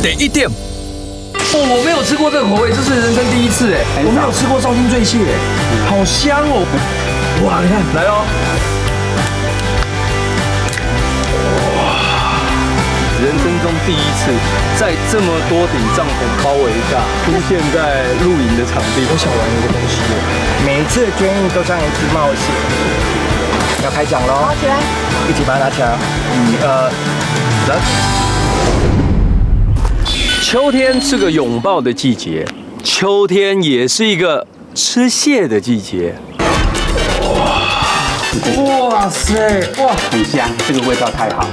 第一点。我没有吃过这个口味，这是人生第一次哎，我没有吃过绍兴醉蟹，好香哦！哇，你看，来哦！人生中第一次在这么多顶帐篷包围下出现在露营的场地，我想玩一个东西耶。每一次的捐印都像一次冒险。要开奖喽！拿起来，一起把它拿起来。1、2、3。秋天是个拥抱的季节，秋天也是一个吃蟹的季节。哇塞，哇，很香，这个味道太好。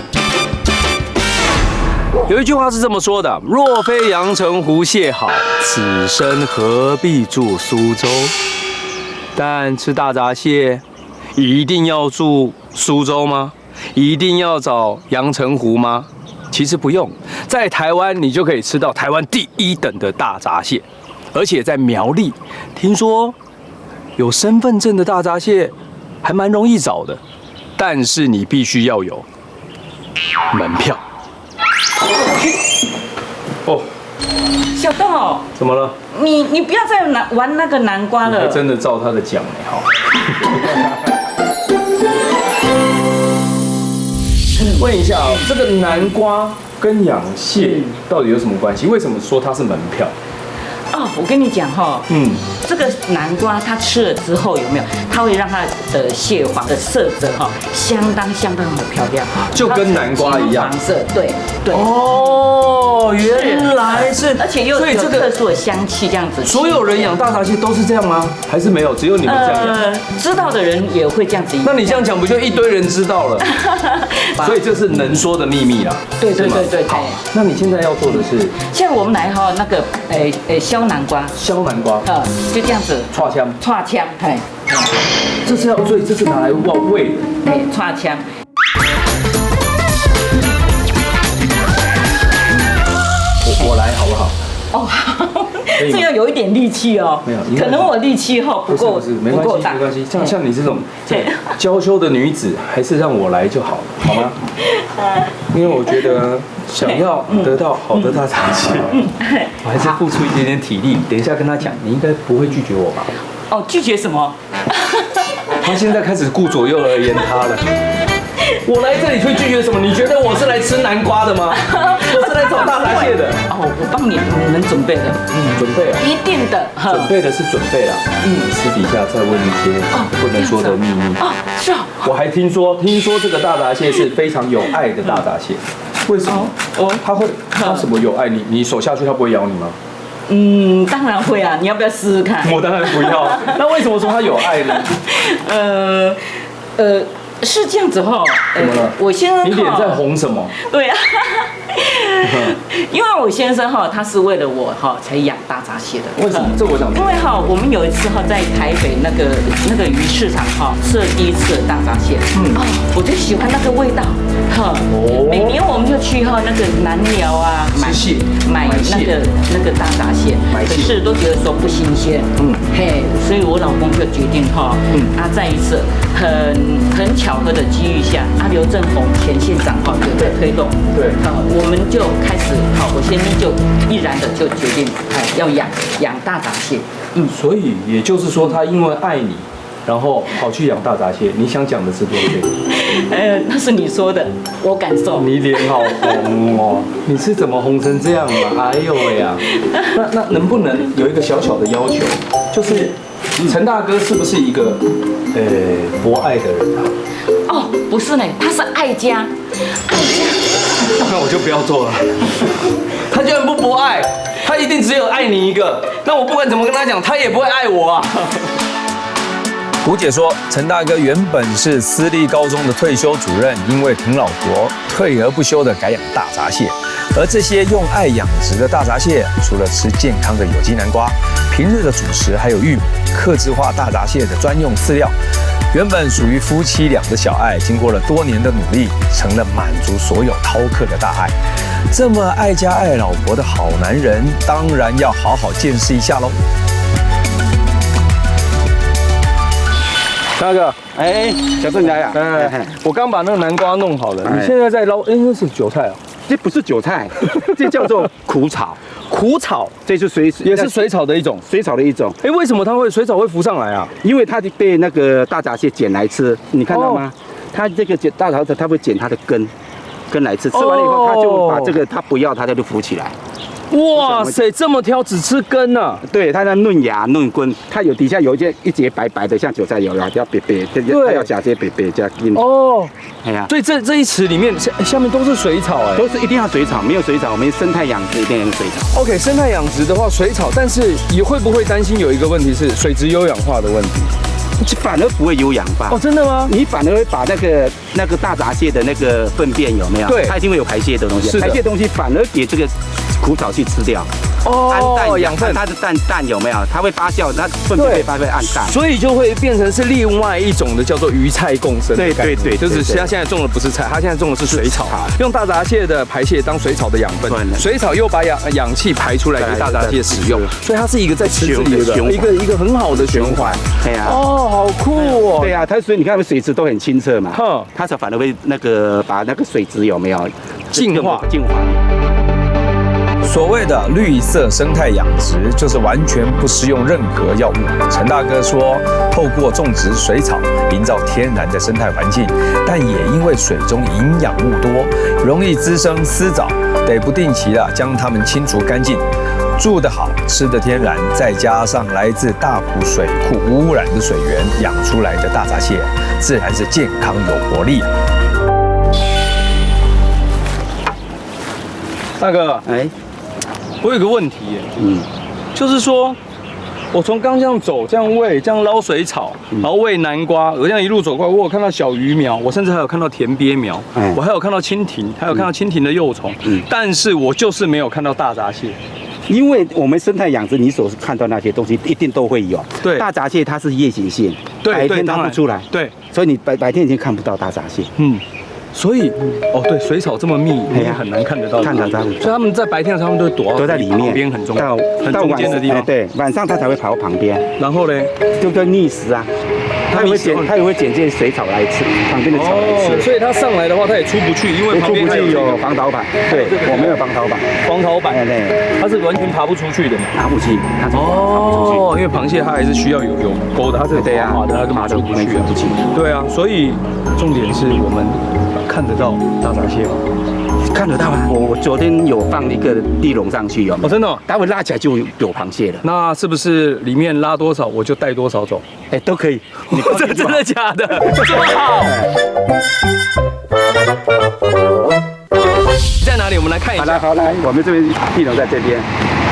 有一句话是这么说的：若非阳澄湖蟹好，此生何必住苏州？但吃大闸蟹，一定要住苏州吗？一定要找阳澄湖吗？其实不用，在台湾你就可以吃到台湾第1等的大闸蟹，而且在苗栗，听说有身份证的大闸蟹还蛮容易找的，但是你必须要有门票。哦，小豆哦，怎么了？你不要再玩那个南瓜了。还真的照他的讲哎，好。问一下啊，这个南瓜跟养蟹到底有什么关系？为什么说它是门票？哦，我跟你讲哈，这个南瓜它吃了之后有没有？它会让它的蟹黄的色泽哈，相当的漂亮，就跟南瓜一样。黄色，对。哦，原来是，而且又有特殊的香气，这样子。所有人养大闸蟹都是这样吗？还是没有？只有你们这样养？知道的人也会这样子。那你这样讲，不就一堆人知道了？所以这是能说的秘密啦。对。好，那你现在要做的是？现在我们来哈那个削南瓜。削南瓜。就这样子。串枪。嘿。这是拿来喂的。串枪。我来好不好？哦，好，这要有一点力气哦。没有，可能我力气哈不够，没关系。像你这种娇羞的女子，还是让我来就好了，好吗？因为我觉得想要得到好的大闸蟹，我还是付出一点点体力。等一下跟他讲，你应该不会拒绝我吧？哦，拒绝什么？他现在开始顾左右而言他了。我来这里会拒绝什么？你觉得我是来吃南瓜的吗？我是来找大闸蟹的。哦，我帮你们准备的。准备啊。一定的。准备的是准备啦。私底下再问一些不能说的秘密。哦，是啊。我还听说这个大闸蟹是非常有爱的大闸蟹。为什么？它什么有爱？你手下去它不会咬你吗？当然会啊。你要不要试试看？我当然不要。那为什么说它有爱呢？是这样子哈，怎么了？我先生，你脸在红什么？对啊，因为我先生哈，他是为了我哈才养大闸蟹的。为什么？这我想。因为哈，我们有一次哈在台北那个鱼市场哈吃了第一次的大闸蟹，我就喜欢那个味道，每年我们就去哈那个南寮啊买那个大闸蟹，可是都觉得说不新鲜，所以我老公就决定哈，再一次很巧合的机遇下，刘正宏前县长哈有在推动，我们就开始我先生就毅然的就决定要养大闸蟹，所以也就是说他因为爱你，然后跑去养大闸蟹，你想讲的是对不对？那是你说的，我感受。你脸好红哦，你是怎么红成这样啊？哎呦喂呀！那能不能有一个小小的要求，就是陈大哥是不是一个博爱的人啊？哦，不是呢，他是爱家。那我就不要做了。他居然不博爱，他一定只有爱你一个。那我不管怎么跟他讲，他也不会爱我啊。胡姐说，陈大哥原本是私立高中的退休主任，因为疼老婆，退而不休地改养大闸蟹。而这些用爱养殖的大闸蟹，除了吃健康的有机南瓜，平日的主食还有玉米，客制化大闸蟹的专用饲料。原本属于夫妻俩的小爱，经过了多年的努力，成了满足所有饕客的大爱。这么爱家爱老婆的好男人，当然要好好见识一下喽。大哥，小郑来呀！我刚把那个南瓜弄好了，你现在在捞，那是韭菜啊？这不是韭菜，这叫做苦草。苦草这是也是水草的一种。水草的一种。哎，为什么水草会浮上来啊？因为它被那个大闸蟹捡来吃，你看到吗？它这个大闸蟹，它会捡它的根来吃，吃完了以后，它就把这个它不要它就浮起来。哇塞，这么挑，只吃根啊？对，它那嫩芽嫩根，它有底下有一节白白的，像韭菜有叫白白，它要加些白白加根。哦，哎呀，所以这一池里面下面都是水草哎，都是一定要水草，没有水草，我们生态养殖一定要用水草。OK， 生态养殖的话，水草，但是也会不会担心有一个问题是水质优氧化的问题？反而不会有氧化哦，真的吗？你反而会把那个大闸蟹的那个粪便有没有？对，它一定会有排泄的东西，排泄的东西反而给这个苦草去吃掉。哦，养分，它的蛋有没有？它会发酵，它粪便会发酵氨氮，所以就会变成是另外一种的叫做鱼菜共生。对，就是它现在种的不是菜，它现在种的是水草，用大闸蟹的排泄当水草的养分，水草又把氧气排出来给大闸蟹使用，所以它是一个在池子里的一个很好的循环。对呀，哦，好酷哦。对呀，它所以你看水质都很清澈嘛，它反而会把那个水质有没有净化。所谓的绿色生态养殖，就是完全不施用任何药物。陈大哥说，透过种植水草，营造天然的生态环境，但也因为水中营养物多，容易滋生丝藻，得不定期的将它们清除干净。住得好，吃得天然，再加上来自大埔水库无污染的水源养出来的大闸蟹，自然是健康有活力啊！大哥，我有个问题耶，就是说，我从刚这样走，这样喂，这样捞水草，然后喂南瓜，我这样一路走过来，我有看到小鱼苗，我甚至还有看到田鳖苗，我还有看到蜻蜓，还有看到蜻蜓的幼虫，但是我就是没有看到大闸蟹。因为我们生态养殖，你所看到那些东西一定都会有。对，大闸蟹它是夜行性，白天它不出来。对，所以你白天已经看不到大闸蟹。所以对，水草这么密，你也很难看得到。看得到。所以他们在白天的时候，他们都在里面，旁边很重要，很中间的地方。对，晚上它才会跑到旁边。然后呢，就跟觅食啊。它也会捡这些水草来吃，旁边的草来吃。所以它上来的话，它也出不去，因为旁边有防潮板。对，我没有防潮板。防潮板，它是完全爬不出去的嘛？爬不去，它爬不出去。因为螃蟹它还是需要有钩的，它是滑的，它根本出不去。对啊，所以重点是我们看得到大闸蟹吗？看得到啊！我昨天有放一个地笼上去，有没有？真的，待会拉起来就有螃蟹了。那是不是里面拉多少我就带多少走？都可以。这真的假的？这么好？在哪里？我们来看一下。好来，我们这边地笼在这边。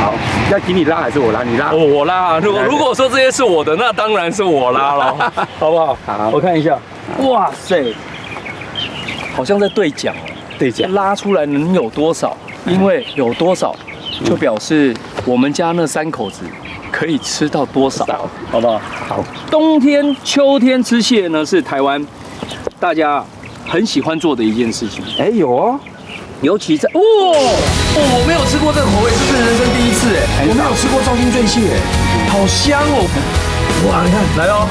好，要给你拉还是我拉？你拉。我拉。如果说这些是我的，那当然是我拉了，好不好？好，我看一下。哇塞，好像在兑奖。对奖拉出来能有多少？因为有多少，就表示我们家那3口子可以吃到多少，好不好？好。冬天、秋天吃蟹呢，是台湾大家很喜欢做的一件事情。有哦，尤其在我没有吃过这个口味，这是人生第一次我没有吃过肇庆醉蟹，好香哦！哇，你看，来哦。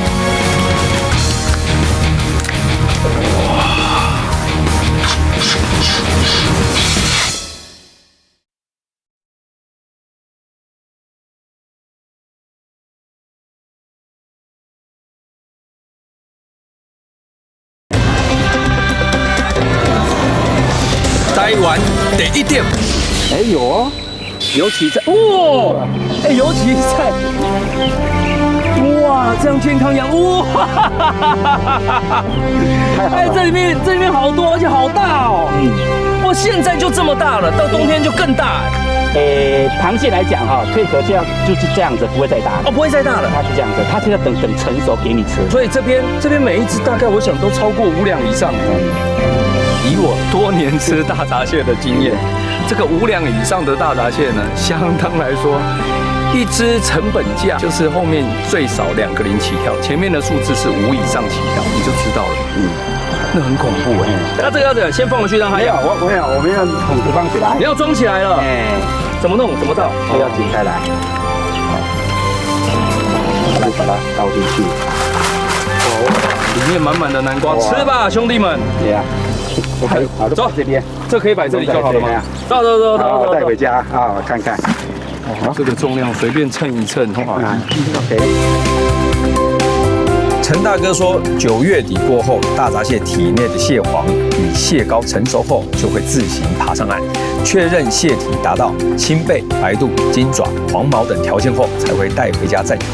台湾第一点，有哦，尤其在尤其在这样健康养这里面好多，而且好大哦。我现在就这么大了，到冬天就更大。螃蟹来讲蜕壳就是这样子，不会再大。不会再大了。它是这样子，它现在等成熟给你吃。所以这边每一只大概我想都超过5两以上。以我多年吃大闸蟹的经验，这个5两以上的大闸蟹呢，相当来说，一只成本价就是后面最少2个0起跳，前面的数字是5以上起跳，你就知道了。那很恐怖那这个要怎样？先放回去让它咬？我们要桶子放起来。你要装起来了？怎么弄？怎么倒？要解开来。好，把它倒进去。里面满满的南瓜，吃吧，兄弟们！对呀。OK， 好，走这边，这可以摆这里就好了吗？走走走好，走带回家啊，看看。这个重量随便称一称，哇，OK。陈大哥说，9月底过后，大闸蟹体内的蟹黄与蟹膏成熟后，就会自行爬上岸，确认蟹体达到青背、白肚、金爪、黄毛等条件后，才会带回家暂养。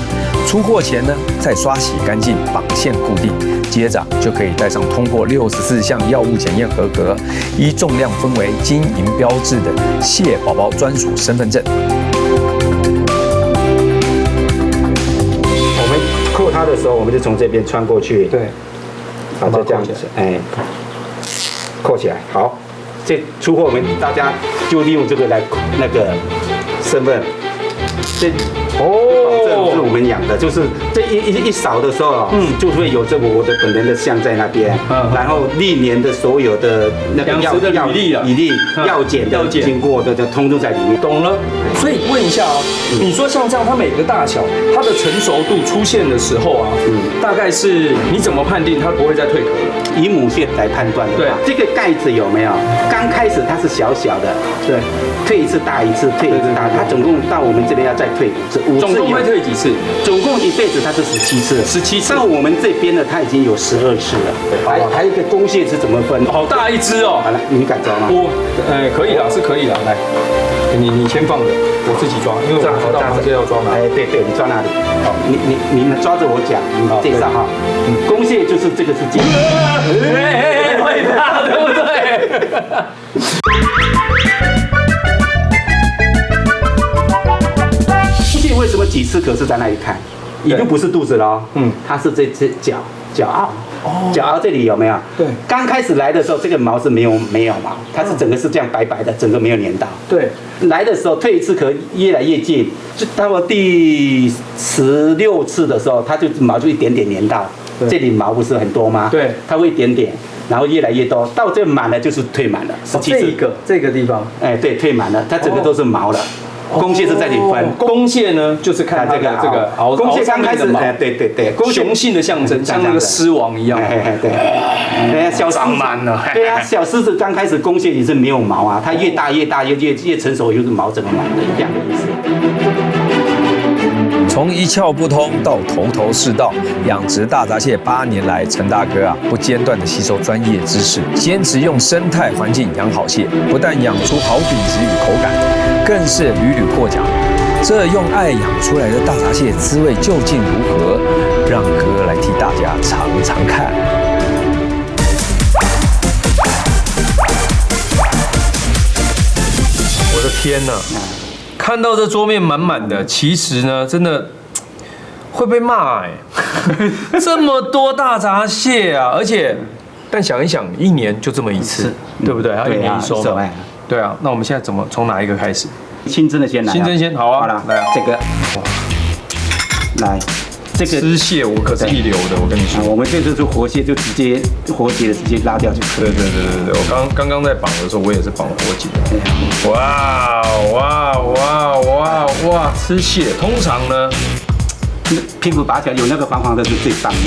出货前呢，再刷洗干净，绑线固定，接着就可以带上通过64项药物检验合格，依重量分为金银标志的蟹宝宝专属身份证。扣它的时候，我们就从这边穿过去，对，把它这样子，扣起来。好，这出货我们大家就利用这个来那个身份，这这是我们养的，就是这一扫的时候，就会有这我的本人的像在那边，然后历年的所有的那个履历、药检的经过的通通在里面。懂了。所以问一下哦，你说像这样，它每个大小，它的成熟度出现的时候啊，大概是你怎么判定它不会再退壳了？以母蟹来判断的话，这个盖子有没有？刚开始它是小小的，对，退一次大一次，退一次大，它总共到我们这边要再退5次，总共会退几次？总共一辈子它是17次，17次。到我们这边呢，它已经有12次了。还有一个公蟹是怎么分？好大一只哦！好了，你敢抓吗？可以啦，是可以啦。来，你先放着，我自己抓，因为我知道螃蟹要抓哪。对，你抓哪里？好，你抓着我讲，你介绍哈。公蟹就是这个是金。会怕，对不对？为什么几次壳是在那里看？已经不是肚子了，它是这只脚螯。脚螯这里有没有？对，刚开始来的时候，这个毛是没有毛，它是整个是这样白白的，整个没有粘到。对，来的时候退一次壳，越来越近，就到了第16次的时候，它就毛就一点点粘到。这里毛不是很多吗？对，它会一点点，然后越来越多，到这满了就是退满了。这个地方，对，退满了，它整个都是毛了。公蟹是在里分，公蟹呢就是看它的这个公蟹刚开始，对，雄性的象征，像那个狮王一样，对，小长满了，对啊，小狮子刚开始公蟹也是没有毛啊，它越大越成熟，就是毛整个满的一样的意思。从一窍不通到头头是道，养殖大闸蟹8年来，陈大哥不间断地吸收专业知识，坚持用生态环境养好蟹，不但养出好品质与口感，更是屡屡获奖。这用爱养出来的大闸蟹滋味究竟如何？让哥来替大家尝尝看。我的天哪！看到这桌面满满的，其实呢，真的会被骂这么多大闸蟹啊，而且，但想一想，1年就这么一次，对不对？还有1年一收嘛。对啊，那我们现在从哪一个开始？清蒸的先来。清蒸先，好啊。好了，来这个，来。这个吃蟹我可是一流的，我跟你说。我们这就是活蟹，就直接活结的直接拉掉就可以。对，我刚刚在绑的时候，我也是绑活结。哇！吃蟹通常呢，屁股拔起来有那个黄黄的是最棒的。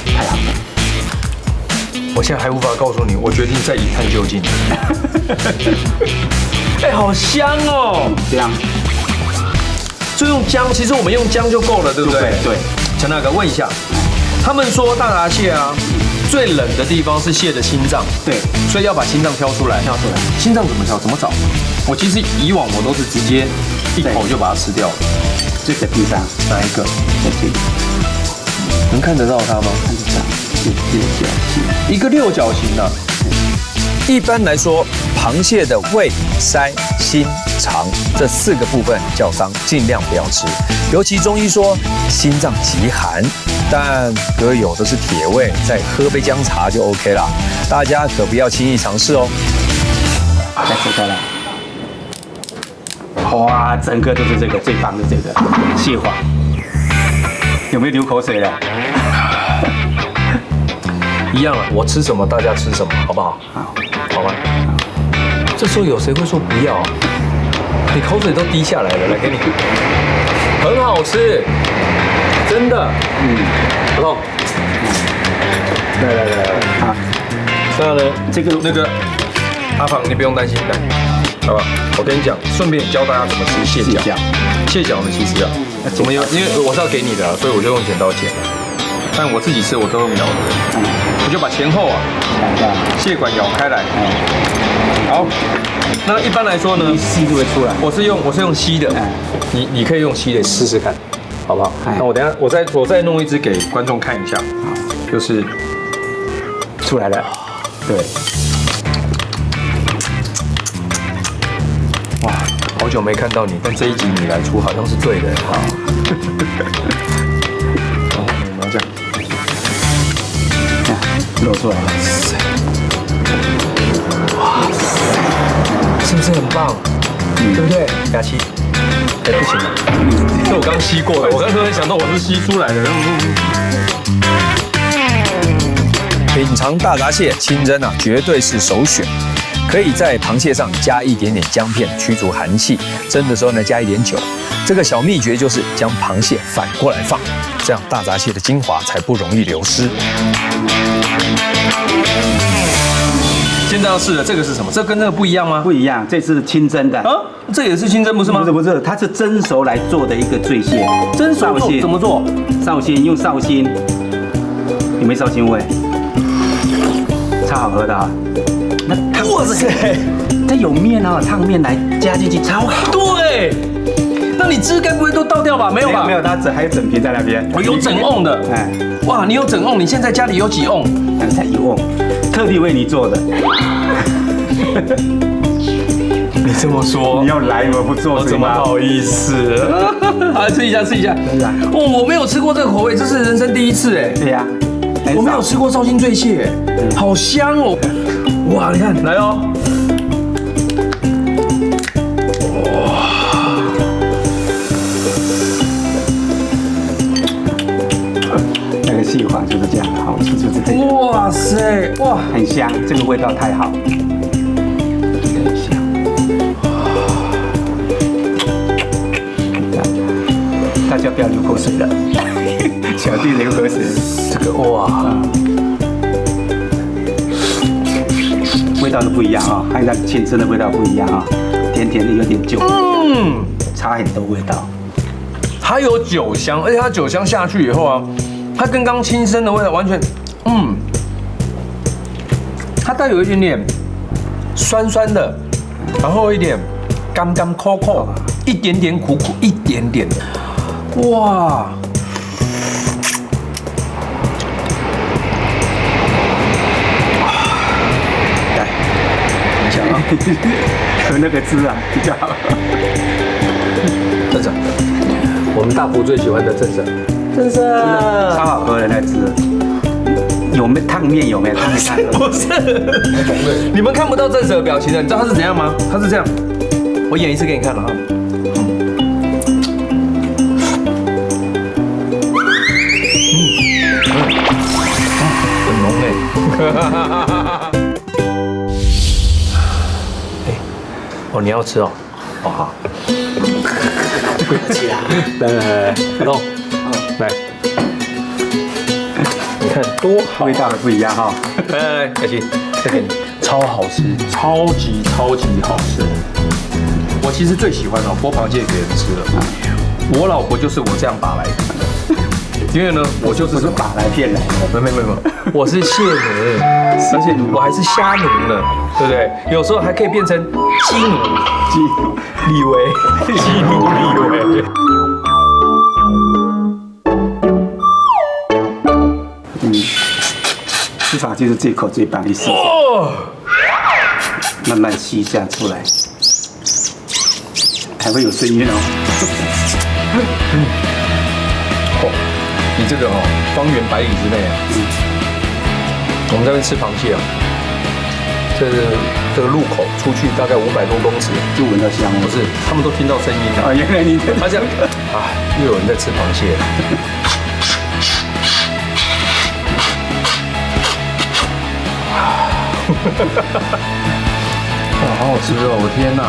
太好了！我现在还无法告诉你，我决定再一探究竟。好香哦！这样。就用姜，其实我们用姜就够了，对不对？对。陈大哥问一下，他们说大闸蟹啊，最冷的地方是蟹的心脏，对，所以要把心脏挑出来。心脏怎么挑？怎么找？我其实以往我都是直接一口就把它吃掉了。这个地方哪一个？在这里。能看得到它吗？看得到，六角形。一个六角形的。一般来说，螃蟹的胃、鳃、心、肠这4个部分较脏，尽量不要吃。尤其中医说心脏极寒，但哥有的是铁胃，再喝杯姜茶就 OK 了。大家可不要轻易尝试哦。再切开来，哇，整个都是这个最棒的这个蟹黄，有没有流口水了？一样啊，我吃什么大家吃什么，好不好？好吗？这时候有谁会说不要？你口水都滴下来了，来给你，很好吃，真真的，不痛。来，啊，那呢？这个那个阿房，你不用担心，来，好吧？我跟你讲，顺便教大家怎么吃蟹脚。蟹脚呢，其实啊，怎么有？因为我是要给你的，所以我就用剪刀剪。但我自己吃，我都用咬的，我就把前后啊蟹管咬开来。好，那一般来说呢，吸就会出来。我是用吸的，你可以用吸的试试看，好不好？那我等下我再弄一只给观众看一下，就是出来了，对。哇，好久没看到你，但这一集你来出好像是对的。好，然后这样，露出来了。哇，是不是很棒？对不对？牙期，哎，不行了，这我刚吸过的，我刚突然想到我是吸出来的。品尝大闸蟹清蒸啊，绝对是首选。可以在螃蟹上加一点点姜片，驱逐寒气。蒸的时候呢，加一点酒。这个小秘诀就是将螃蟹反过来放，这样大闸蟹的精华才不容易流失。现在要试的这个是什么？这跟那个不一样吗？不一样，这是清蒸的。啊，这也是清蒸不是吗？不是，它是蒸熟来做的一个醉蟹。蒸熟做怎么做？绍兴用绍兴，有没有绍兴味？超好喝的啊！那哇塞，这有面啊，烫面来加进去超好。对，那你汁该不会都倒掉吧？没有吧？没有，它还有整瓶在那边。我有整瓮的。哎，哇，你有整瓮？你现在家里有几瓮？才1瓮，特地为你做的。你这么说，你要来我不做，我怎么好意思？来吃一下，吃一下。哦，我没有吃过这个口味，这是人生第一次哎。对呀，我没有吃过绍兴醉蟹，好香哦！哇，你看，来哦。那个细滑就是这样，好吃就是这样。哇塞，哇，很香，这个味道太好。很香。大家不要流口水了，小弟流口水。这个哇，味道都不一样啊，和那个清蒸的味道不一样啊，甜甜的有点酒，差很多味道。它有酒香，而且它酒香下去以后啊，它跟刚清蒸的味道完全，它带有一点点酸酸的，然后一点甘甘口口，一点点苦苦，一点点的，哇！来，你想啊，喝那个汁啊比较好。正生，我们大埔最喜欢的正生，正生超好喝的那汁。有没烫面？有没有烫面？不是，你们看不到正生的表情的，你知道他是怎样吗？他是这样，我演一次给你看了啊。很浓哎。哦，你要吃哦？哦好。不要急啦，来，不动，来，你看多好，味道不一样哈。来，小琪，再给你，超好吃，超级好吃。我其实最喜欢剥螃蟹给人吃了，我老婆就是我这样把来的，因为呢，我就是把来骗来的，没有，我是蟹奴，而且我还是虾奴呢，对不对？有时候还可以变成鸡奴，李维，鸡奴李维。吃法就是这口最棒，你试，慢慢吸下出来，还会有声音哦。你这个方圆100里之内啊，我们在这边吃螃蟹啊，这个路口出去大概500多公尺就闻到香味，不是，他们都听到声音了。原来你他这样啊，又有人在吃螃蟹。哇，好好吃哦！我天哪！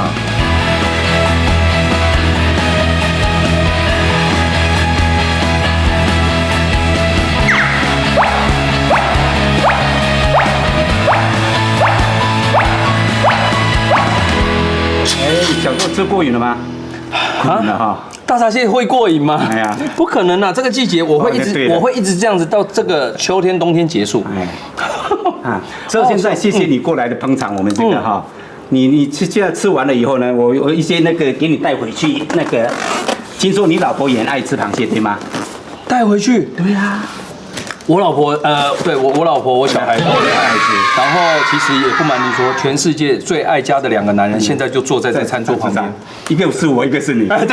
吃过瘾了吗？过瘾了哈。大闸蟹会过瘾吗？哎呀，不可能啊！这个季节我会一直，对我会一直这样子到这个秋天、冬天结束。啊，所以现在谢谢你过来的捧场，我们这个哈，你现在吃完了以后呢，我一些那个给你带回去。那个，听说你老婆也爱吃螃蟹，对吗？带回去。对呀。我老婆，对我老婆，我小孩都很爱吃。然后其实也不瞒您说，全世界最爱家的2个男人，现在就坐在这餐桌旁边，一个是我，一个是你。对，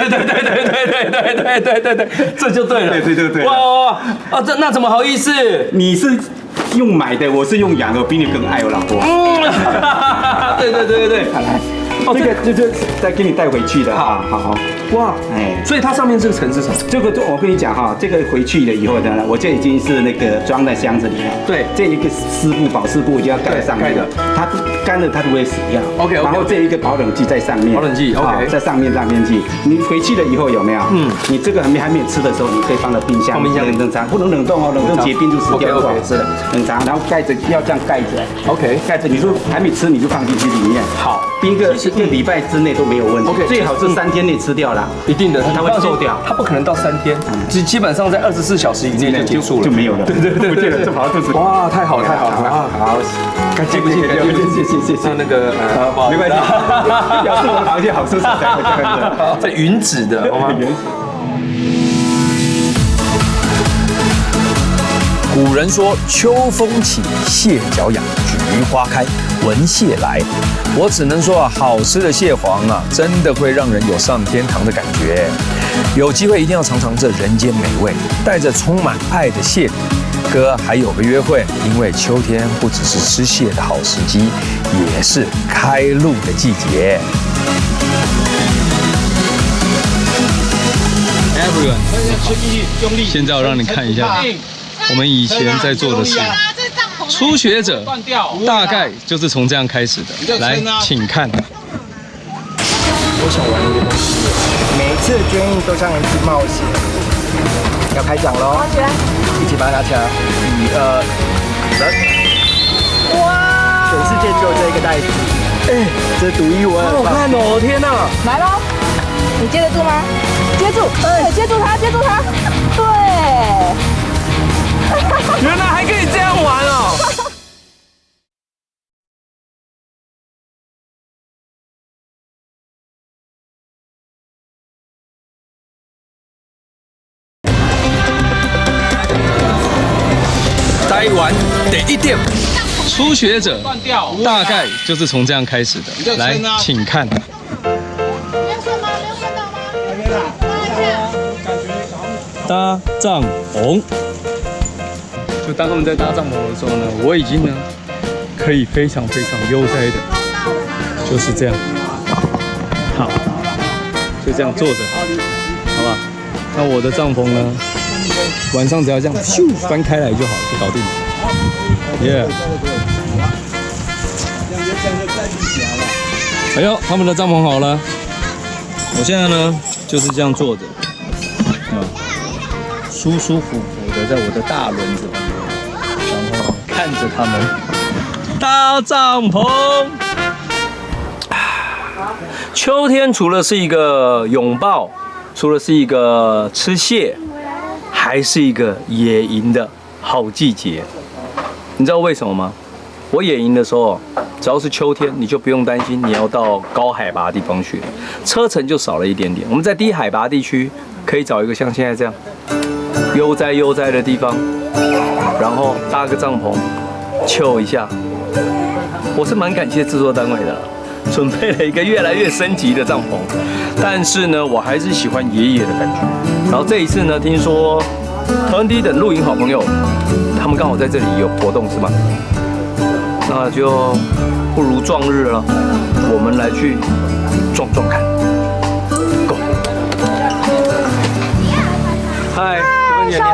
这就对了。对。哇啊，那怎么好意思？你是用买的，我是用养的，我比你更爱我老婆。对。好来，这个再给你带回去的。好。哇，所以它上面这个层是什么？这个我跟你讲哈，这个回去了以后呢，我这已经是那个装在箱子里了。对，这一个保湿布已经要盖上面的，它干了它都会死掉。OK。然后这一个保冷剂在上面。保冷剂 OK， 在上面剂。你回去了以后有没有？你这个还没有吃的时候，你可以放到冰箱冷藏，不能冷冻哦，冷冻结冰就死掉了。OK， 是的，冷藏，然后盖着要这样盖着。OK， 盖着。你说还没吃，你就放进去里面。好，冰个1个礼拜之内都没有问题。OK， 最好是3天内吃掉了。一定的，它会皱掉，它不可能到3天，基本上在24小时以内就结束了，就没有了。对，不见了，就跑到肚子。哇，太好了，好，感谢，谢。那个没关系，要是我螃蟹好吃才会这样子。在云子的，好吗？古人说：“秋风起，蟹脚痒，菊花开，闻蟹来。”我只能说啊，好吃的蟹黄啊，真的会让人有上天堂的感觉。有机会一定要尝尝这人间美味，带着充满爱的蟹礼，哥还有个约会。因为秋天不只是吃蟹的好时机，也是开路的季节。Everyone，现在我让你看一下我们以前在做的事。初学者大概就是从这样开始的。来，请看。我想玩一个东西，每一次的捐印都像一次冒险。要开奖喽！拿起来，一起把它拿起来。1、2、3。哇！全世界只有这一个袋子。这独一无二。好看哦！天哪！来喽！你接得住吗？接住！接住它！对。原来还可以这样玩哦！待完得一点。初学者大概就是从这样开始的。来，请看。搭帐篷。就当他们在搭帐篷的时候呢，我已经呢可以非常悠哉的，就是这样，好，就这样坐着，好吧？那我的帐篷呢，晚上只要这样咻翻开来就好，就搞定了。耶！哎呦，他们的帐篷好了，我现在呢就是这样坐着，舒舒服服的在我的大轮子旁边，然后看着他们搭帐篷。秋天除了是一个拥抱，除了是一个吃蟹，还是一个野营的好季节。你知道为什么吗？我野营的时候，只要是秋天，你就不用担心你要到高海拔的地方去，车程就少了一点点。我们在低海拔地区可以找一个像现在这样悠哉的地方，然后搭个帐篷，chill一下。我是蛮感谢制作单位的，准备了一个越来越升级的帐篷，但是呢，我还是喜欢野野的感觉。然后这一次呢，听说TNT的露营好朋友，他们刚好在这里有活动是吗？那就不如撞日了，我们来去撞撞看。Go！ 嗨，你好，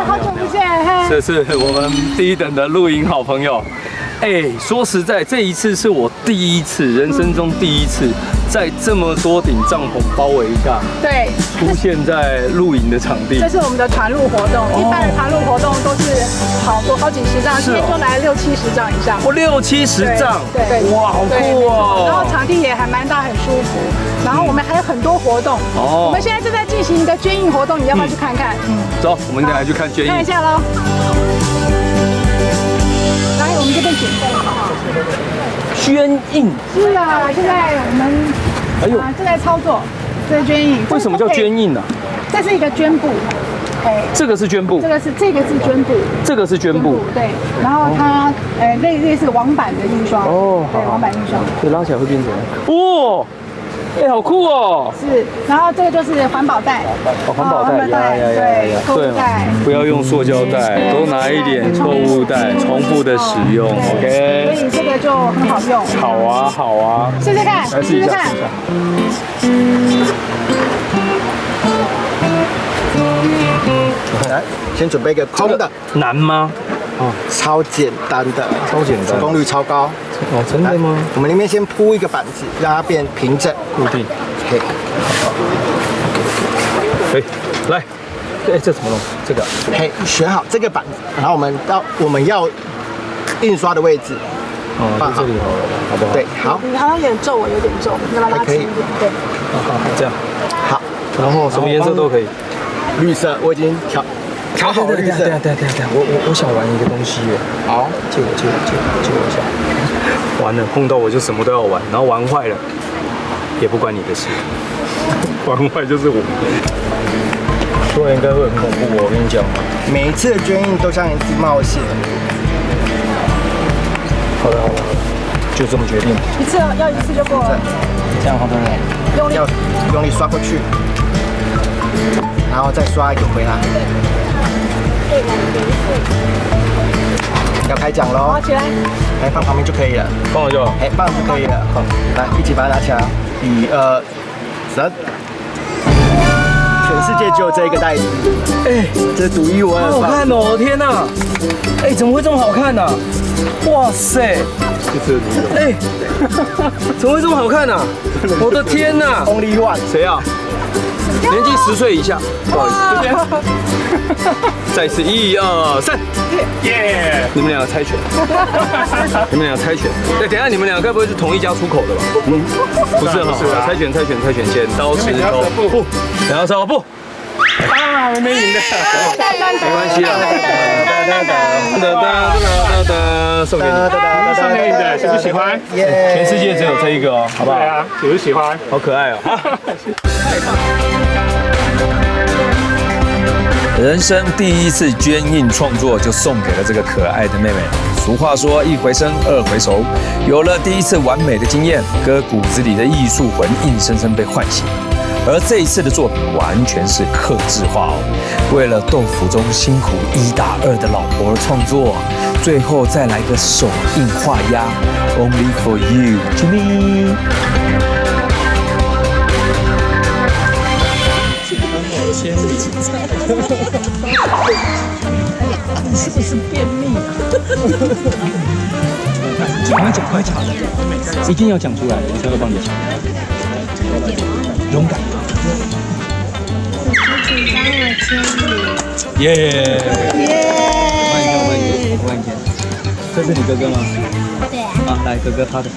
好久不见，这是我们第一等的露营好朋友。哎，说实在，这一次是我第一次，人生中第一次，在这么多顶帐篷包围下，对，出现在露营的场地。这是我们的团露活动，一般的团露活动都是好几十张，今天就来60、70张以上。我60、70张，对，哇，好酷哦！然后场地也还蛮大，很舒服。然后我们还有很多活动，我们现在正在进行一个捐印活动，你要不要去看看？走，我们等下去看捐印。看一下喽。来，我们这边准备好。捐印。是啊，现在我们正在操作，在捐印。为什么叫捐印呢？这是一个绢布。这个是绢布，这个是绢布，这个是绢布，对。然后它类似网版的印刷，对，网版印刷。所以拉起来会变成哇，哎，好酷哦！是，然后这个就是环保袋，环保袋，对，购物袋，不要用塑胶袋，多拿一点购物袋，重复的使用 ，OK。所以这个就很好用。好啊，好啊，试试看，来试一下。来，先准备一个空的，难吗？超简单的，超简单，成功率超高。哦，真的吗？我们里面先铺一个板子，让它变平整固定。嘿，来，这怎么弄？这个，嘿，选好这个板子，然后我们要印刷的位置，放这里好了，好不好？对，好。你好像有点皱，我有点皱，你要把它拉轻一点，对。好，这样。好，然后什么颜色都可以。绿色我已经调好了绿色。对，我想玩一个东西耶。好，借我一下。完了，碰到我就什么都要玩，然后玩坏了也不关你的事，玩坏就是我。不然应该会很恐怖，我跟你讲。每一次的捐印都像一次冒险。好的，就这么决定。一次就过了。这样好不好？用力刷过去。然后再刷一个回来，要开奖喽！好，起来，来放旁边就可以了，放了就好，放就可以了。好，来一起把它拿起来，1、2、3。全世界只有这一个袋子，这是独一无二的。好看哦！天哪，怎么会这么好看呢？哇塞！怎么会这么好看呢？我的天哪 ！Only one， 谁啊？年纪10岁以下，不好意思，这边。再一次，1、2、3，耶！你们两个猜拳，等一下，你们两个该不会是同一家出口的吧？不是哈，猜拳，剪刀石头布，然后烧布。啊，没赢的，没关系啊。送给你，送给你的，喜不喜欢？全世界只有这一个哦，好不好？对啊，喜不喜欢？好可爱哦！人生第一次捐印创作就送给了这个可爱的妹妹。俗话说1回生2回熟，有了第一次完美的经验，哥骨子里的艺术魂硬生生被唤醒。而这一次的作品完全是客制化哦，为了豆腐中辛苦1打2的老婆而创作，最后再来个手印画押 ，Only for you, Jimmy。你是不是便秘啊？快讲，一定要讲出来，我才会帮你讲。勇敢。耶！我帮你签。这是你哥哥吗？对啊。啊，来，哥哥他的。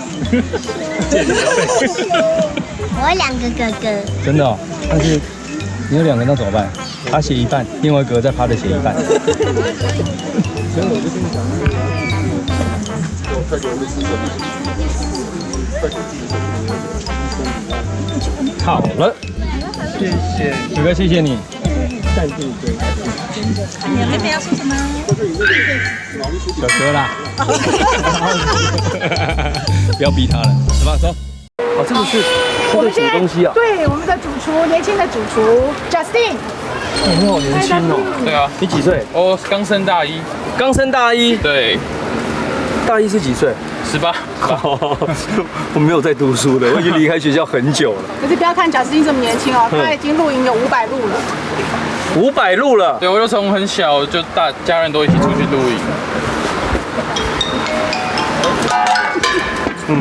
我有2个哥哥。真的哦？但是你有2个，那怎么办？他写一半，另外一个再趴着写一半。好了，谢谢哥哥，谢谢你。你妹妹要说什么？小哥啦，不要逼他了，走吧，走。哦，这个是我们什么东西啊？对，我们的主厨，年轻的主厨 Justin。你好年轻哦。对啊，你几岁？我刚升大一。刚升大一。对。大一是几岁？18。我没有在读书的，我已经离开学校很久了。可是不要看Justin这么年轻哦，他已经露营有500路了。500路了。对，我就从很小就家人都一起出去露营。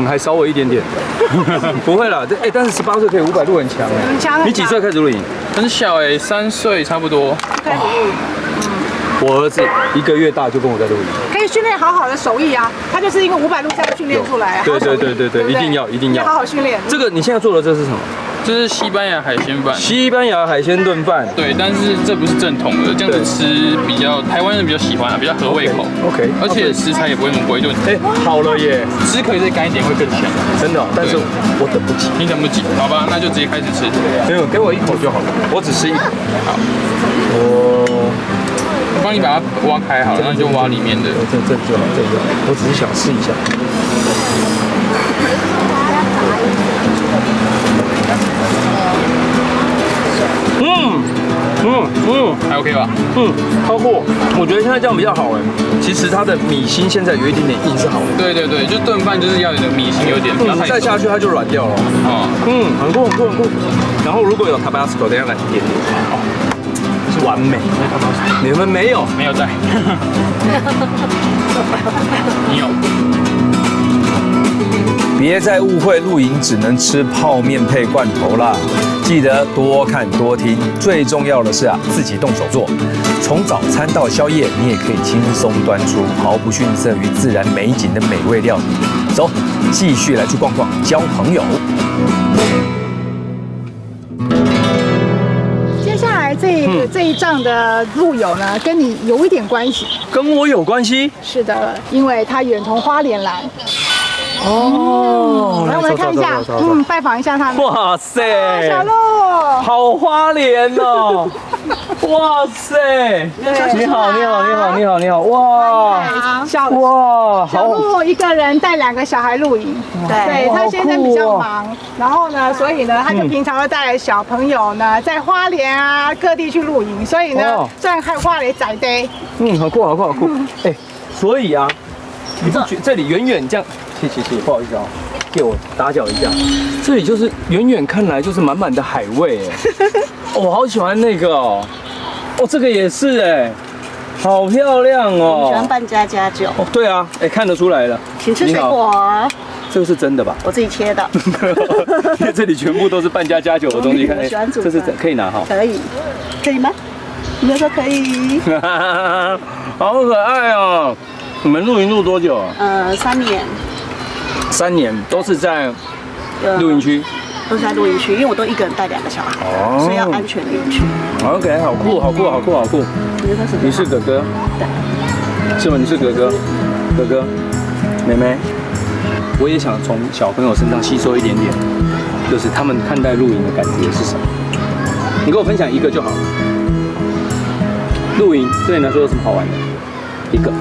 还少我一点点。不会啦，但是18岁可以500路很强哎。很强。你几岁开始露营？很小3岁差不多。开始露营。我儿子1个月大就跟我在露营。可以训练好好的手艺啊，他就是因为500路这样训练出来。对，一定要好好训练。这个你现在做的这是什么？这是西班牙海鲜饭。西班牙海鲜炖饭。对，但是这不是正统的，这样子吃比较台湾人比较喜欢啊，比较合胃口。OK， 而且食材也不会那么贵，就好了耶，汁可以再干一点会更香。真的，但是我等不及。你等不及，好吧，那就直接开始吃。没有，给我1口就好了，我只吃1口。好，我帮你把它挖开好了，那你就挖里面的。这就好，我只是想试一下。还 OK 吧？超过，我觉得现在这样比较好哎。其实它的米心现在有一点点硬是好的。对，就炖饭就是要有的米心有点，不要太再下去它就软掉了。很酷。然后如果有 Tabasco， 等一下来点。是完美。你们没有？没有在。你有。别再误会露营只能吃泡面配罐头啦！记得多看多听，最重要的是自己动手做。从早餐到宵夜，你也可以轻松端出毫不逊色于自然美景的美味料理。走，继续来去逛逛，交朋友。接下来这一仗的路友呢，跟你有一点关系。跟我有关系？是的，因为他远从花莲来。来，我们来看一下，拜访一下他们。哇塞，小鹿，好花莲哦！哇塞，你好，哇，小鹿一个人带2个小孩露营，对他现在比较忙，然后呢，所以呢，他就平常会带小朋友呢，在花莲啊各地去露营，所以呢，虽然还有花莲仔day，好酷，所以啊，你不觉这里远远这样？谢，不好意思啊，给我打搅一下。这里就是远远看来就是满满的海味哎，我好喜欢那个哦，这个也是哎，好漂亮哦。喜欢扮家家酒。对啊，看得出来了。请吃水果。这个是真的吧？我自己切的。因为这里全部都是扮家家酒的东西，看喜欢煮。这是可以拿哈？可以吗？你们说可以。好可爱哦！你们露营露多久啊？3年。3年都是在露营区，都是在露营区，因为我都一个人带2个小孩，所以要安全露营区。OK， 好酷！你是哥哥？对。是吗？你是哥哥？妹妹，我也想从小朋友身上吸收一点点，就是他们看待露营的感觉是什么？你跟我分享1个就好。露营对你来说有什么好玩的？1个。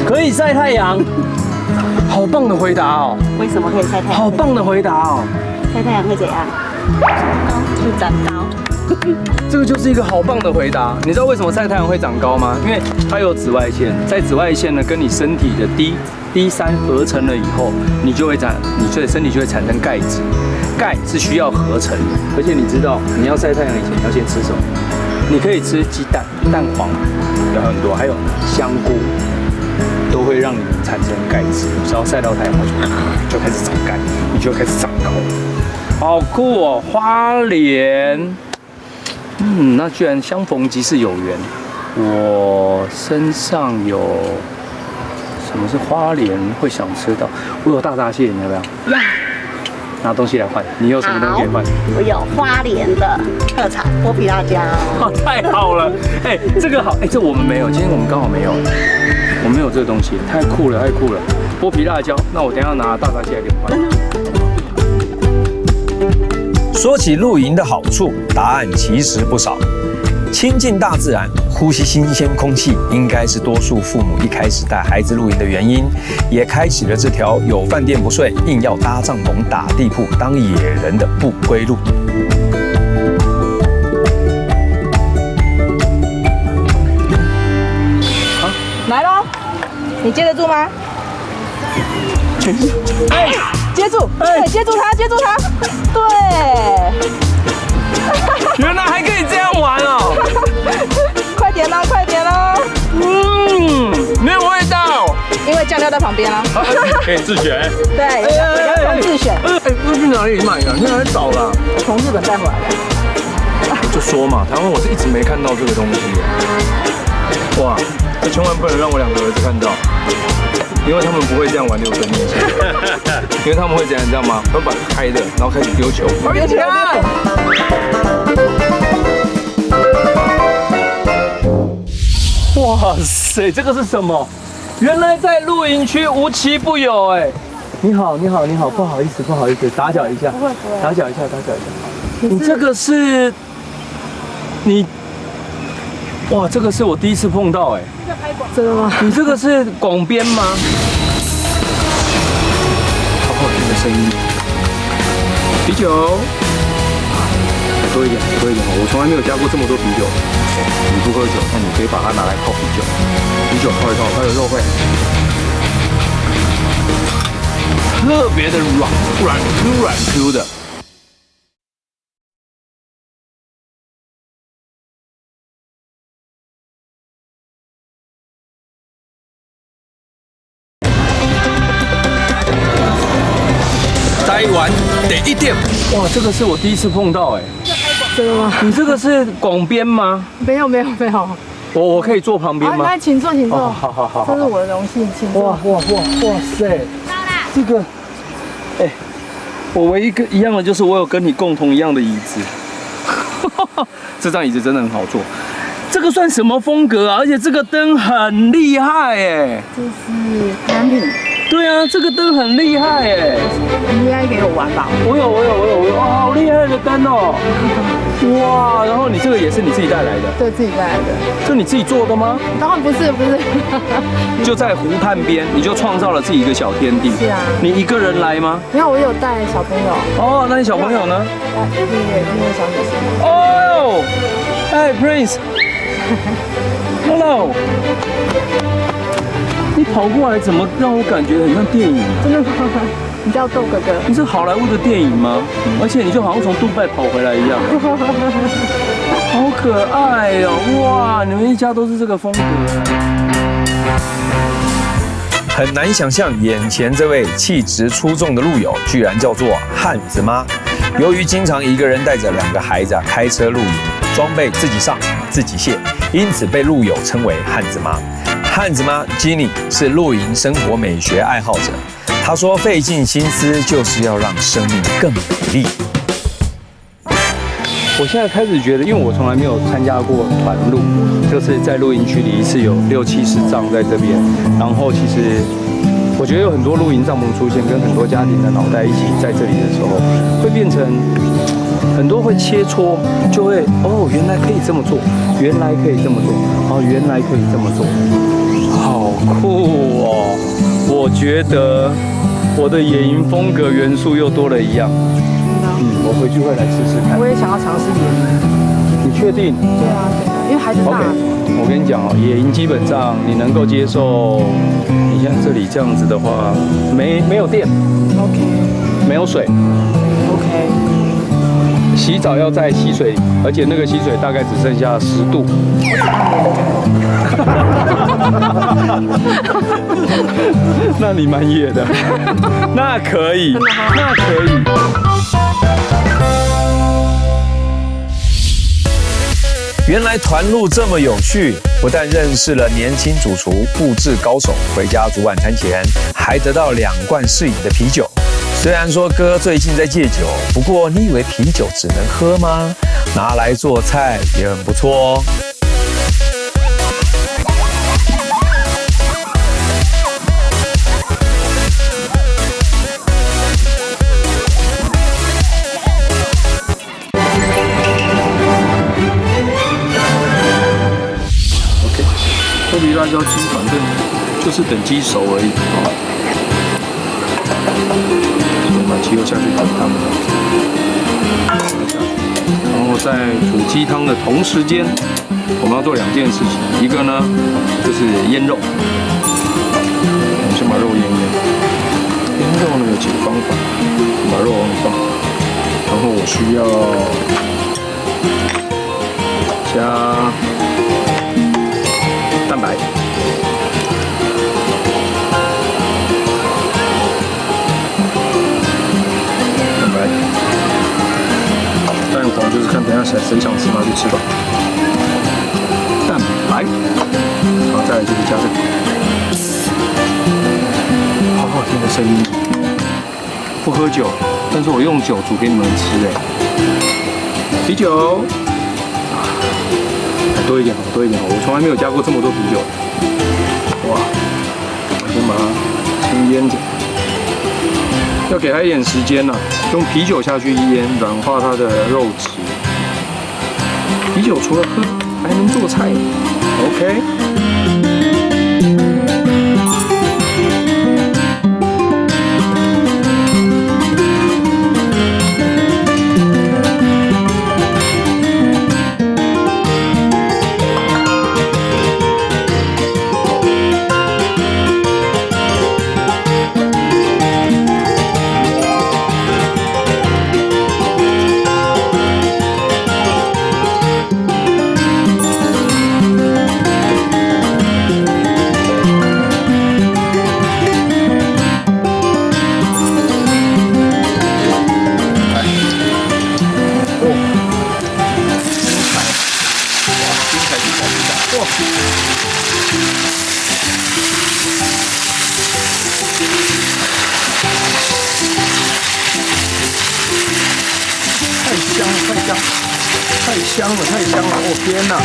可以晒太阳，好棒的回答哦！为什么可以晒太阳？好棒的回答哦！晒太阳会怎样？会长高。这个就是一个好棒的回答。你知道为什么晒太阳会长高吗？因为它有紫外线，在紫外线呢跟你身体的 D3合成了以后，你的身体就会产生钙质。钙是需要合成的，而且你知道你要晒太阳以前你要先吃什么？你可以吃鸡蛋、蛋黄，有很多，还有香菇。都会让你产生钙质，只要晒到太阳，就开始长钙，你就开始长高，好酷哦！花莲，那居然相逢即是有缘。我身上有什么是花莲会想吃到？我有大闸蟹，你要不要？要。拿东西来换，你有什么东西可以换？我有花莲的特产剥皮辣椒。太好了，这个好，这我们没有，今天我们刚好没有。我没有这个东西，太酷了！剥皮辣椒，那我等一下拿大闸蟹来给你换。说起露营的好处，答案其实不少。亲近大自然，呼吸新鲜空气，应该是多数父母一开始带孩子露营的原因，也开启了这条有饭店不睡，硬要搭帐篷、打地铺、当野人的不归路。来喽，你接得住吗？接住，接住他，对。原来还可以这样玩哦！快点喽！没有味道。在旁边啊。可以自选。对，两种自选。不是去哪里买的？现在在找啦。从日本带回来的。就说嘛，台湾我是一直没看到这个东西。哇，这千万不能让我2个儿子看到，因为他们不会这样玩6分面线，因为他们会怎样，你知道吗？他们把它开的，然后开始丢球，丢起来。哇塞，这个是什么？原来在露营区无奇不有哎！你好，你好，你好，不好意思，不好意思，打搅一下，打搅一下，打搅一下。你这个是，你，哇，这个是我第一次碰到哎。真的吗？你这个是广编吗？好好听的声音。啤酒，多一点，多一点。我从来没有加过这么多啤酒。你不喝酒，那你可以把它拿来泡啤酒。啤酒泡一泡，它有肉味，特别的软 Q 的。台湾第一店，哇，这个是我第一次碰到哎。真的吗？你这个是广编吗？没有。我可以坐旁边吗？来，请坐，请坐。好。这是我的荣幸，请坐。哇塞！这个，哎，我唯一一样的就是我有跟你共同一样的椅子。这张椅子真的很好坐。这个算什么风格啊？而且这个灯很厉害哎。这是单品。对啊，这个灯很厉害哎。你应该给我玩吧？我有，哇，好厉害的灯哦！哇，然后你这个也是你自己带来的？对，自己带来的。这你自己做的吗？当然不是。就在湖畔边，你就创造了自己一个小天地。是啊。你一个人来吗？没有，我有带小朋友。哦，那你小朋友呢？那个小女生。哦，哎 ，Prince。Hello。你跑过来怎么让我感觉很像电影？真的吗？你叫豆哥哥？你是好莱坞的电影吗？而且你就好像从杜拜跑回来一样，好可爱哦！哇，你们一家都是这个风格。很难想象眼前这位气质出众的路友，居然叫做汉子妈。由于经常一个人带着2个孩子开车露营，装备自己上自己卸，因此被路友称为汉子妈。汉子妈 Jenny 是露营生活美学爱好者，她说费尽心思就是要让生命更美丽。我现在开始觉得，因为我从来没有参加过团露，就是在露营区里一次有60-70帐在这边，然后其实我觉得有很多露营帐篷出现，跟很多家庭的脑袋一起在这里的时候，会变成很多会切磋，就会哦，原来可以这么做，原来可以这么做，哦，原来可以这么做。好酷哦！我觉得我的野营风格元素又多了一样。我回去会来试试看。我也想要尝试野营。你确定？对啊，因为孩子大。OK， 我跟你讲哦，野营基本上你能够接受，你像这里这样子的话，没有电 ，OK， 没有水 ，OK， 洗澡要在溪水里，而且那个溪水大概只剩下10度。那你蛮野的，那可以，那可以。原来团露这么有趣，不但认识了年轻主厨、布置高手，回家煮晚餐前还得到2罐适饮的啤酒。虽然说哥最近在戒酒，不过你以为啤酒只能喝吗？拿来做菜也很不错哦。脱离辣椒鸡，反正就是等鸡熟而已。把鸡肉下去煮汤，然后在煮鸡汤的同时间，我们要做2件事情。一个呢就是腌肉，我们先把肉腌一腌。腌肉呢有几个方法，把肉往里放，然后我需要加蛋白，就是看等一下谁想吃嘛就吃吧。蛋白，然后再来就是加这个，好好听的声音。不喝酒，但是我用酒煮给你们吃哎。啤酒，多一点好，多一点好，我从来没有加过这么多啤酒。哇，我先把它先腌着。要给它一点时间呐，用啤酒下去腌，软化它的肉质。啤酒除了喝，还能做菜。OK。太香了，太香了！哦天哪！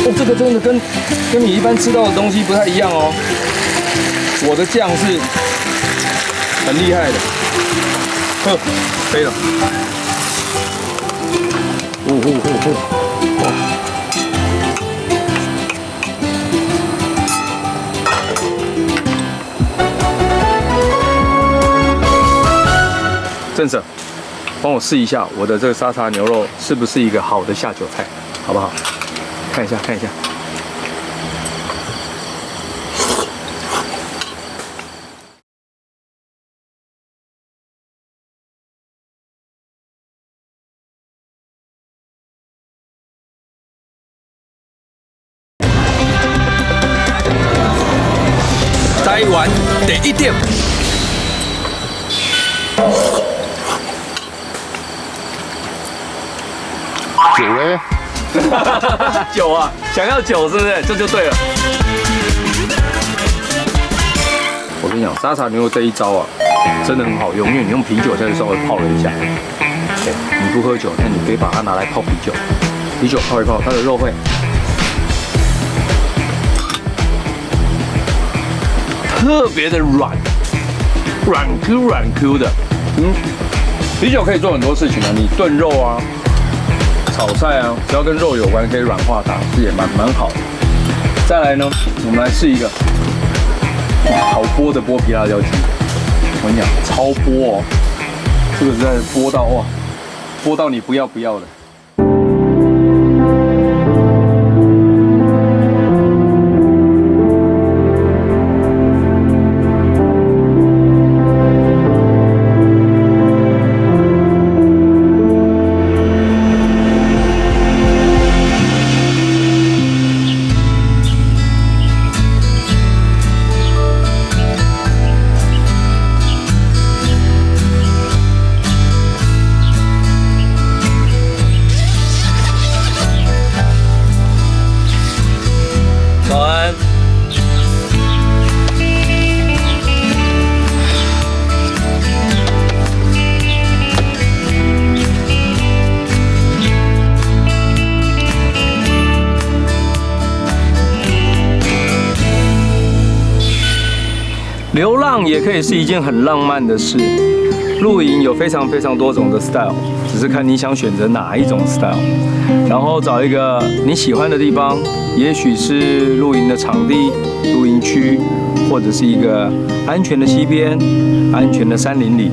哦，这个真的跟你一般吃到的东西不太一样哦。我的酱是很厉害的，呵，飞了。哇！郑 Sir， 帮我试一下我的这个沙茶牛肉是不是一个好的下酒菜，好不好？看一下，看一下。台湾第一点。酒嘞？酒啊，想要酒是不是？这就对了。我跟你讲，沙茶牛肉这一招啊，真的很好用，因为你用啤酒下去稍微泡了一下。你不喝酒，那你可以把它拿来泡啤酒，啤酒泡一泡，它的肉会特别的软 Q 的。啤酒可以做很多事情啊，你炖肉啊。炒菜啊，只要跟肉有关，可以软化它，这也蛮好的。再来呢，我们来试一个好剥的剥皮辣椒鸡。我跟你讲，超剥哦，这个实在是剥到哇，剥到你不要的。流浪也可以是一件很浪漫的事。露营有非常多种的 style， 只是看你想选择哪一种 style。然后找一个你喜欢的地方，也许是露营的场地、露营区，或者是一个安全的溪边、安全的山林里，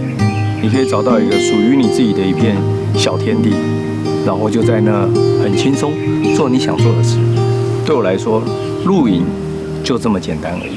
你可以找到一个属于你自己的一片小天地，然后就在那很轻松做你想做的事。对我来说，露营就这么简单而已。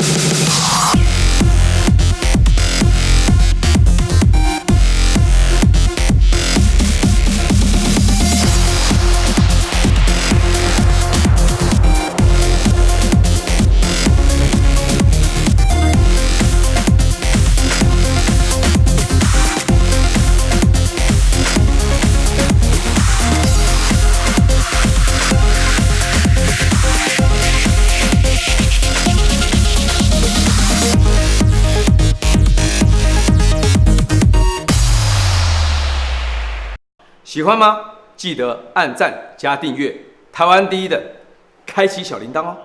喜欢吗？记得按赞加订阅，台湾第一的，开启小铃铛哦。